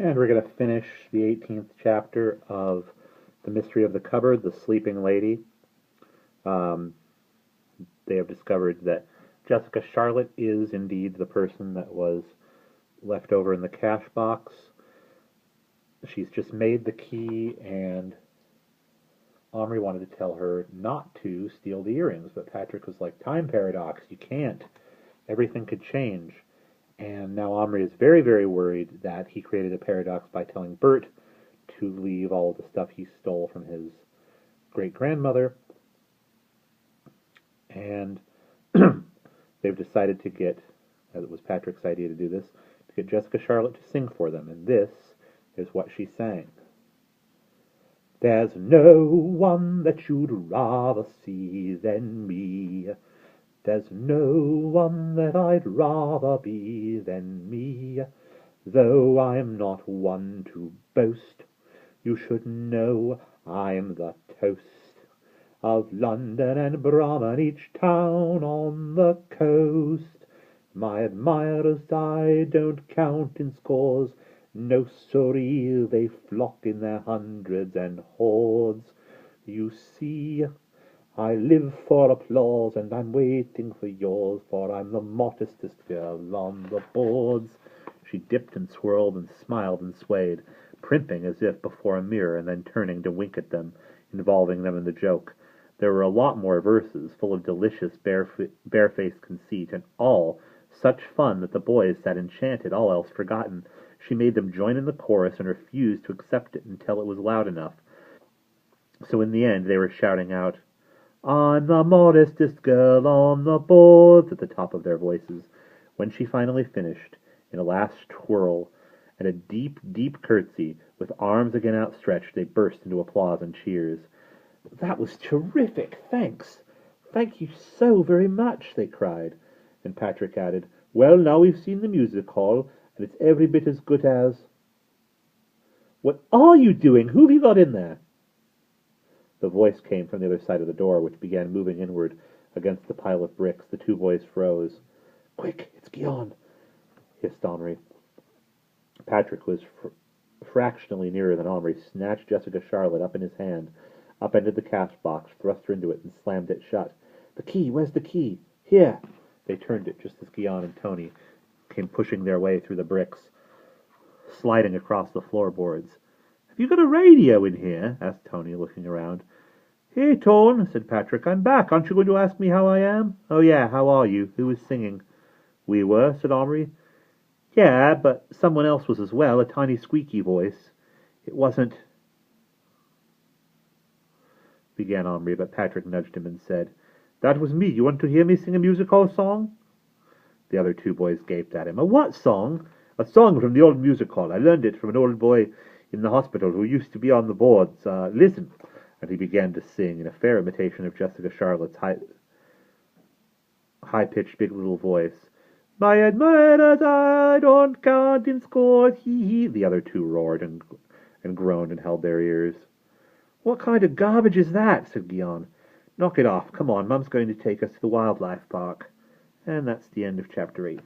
And we're going to finish the 18th chapter of The Mystery of the Cupboard, The Sleeping Lady. They have discovered that Jessica Charlotte is indeed the person that was left over in the cash box. She's just made the key, and Omri wanted to tell her not to steal the earrings, but Patrick was like, time paradox, you can't. Everything could change. And now Omri is very, very worried that he created a paradox by telling Bert to leave all the stuff he stole from his great-grandmother. And they've decided to get, as it was Patrick's idea to do this, to get Jessica Charlotte to sing for them. And this is what she sang. There's no one that you'd rather see than me. There's no one that I'd rather be than me. Though I'm not one to boast, you should know I'm the toast of London and Brahman, each town on the coast. My admirers I don't count in scores, no sorry, they flock in their hundreds and hordes. You see, I live for applause, and I'm waiting for yours, for I'm the modestest girl on the boards. She dipped and swirled and smiled and swayed, primping as if before a mirror and then turning to wink at them, involving them in the joke. There were a lot more verses, full of delicious barefaced conceit, and all such fun that the boys sat enchanted, all else forgotten. She made them join in the chorus and refused to accept it until it was loud enough. So in the end they were shouting out, I'm the modestest girl on the boards, at the top of their voices. When she finally finished, in a last twirl, and a deep, deep curtsy, with arms again outstretched, they burst into applause and cheers. That was terrific, thanks. Thank you so very much, they cried. And Patrick added, well, now we've seen the music hall, and it's every bit as good as... What are you doing? Who have you got in there? The voice came from the other side of the door, which began moving inward against the pile of bricks. The two boys froze. Quick, it's Guion, hissed Omri. Patrick was fractionally nearer than Omri, snatched Jessica Charlotte up in his hand, upended the cash box, thrust her into it, and slammed it shut. The key, where's the key? Here! They turned it just as Guion and Tony came pushing their way through the bricks, sliding across the floorboards. Have you got a radio in here? Asked Tony, looking around. Hey, Tone, said Patrick, I'm back. Aren't you going to ask me how I am? Oh, yeah, how are you? Who was singing? We were, said Omri. Yeah, but someone else was as well, a tiny squeaky voice. It wasn't... began Omri, but Patrick nudged him and said, That was me. You want to hear me sing a music hall song? The other two boys gaped at him. A what song? A song from the old music hall. I learned it from an old boy in the hospital who used to be on the boards. Listen. And he began to sing in a fair imitation of Jessica Charlotte's high-pitched big little voice. My admirers I don't count in scores, hee. The other two roared and groaned and held their ears. What kind of garbage is that? Said Guion. Knock it off. Come on, Mum's going to take us to the wildlife park. And that's the end of chapter 18.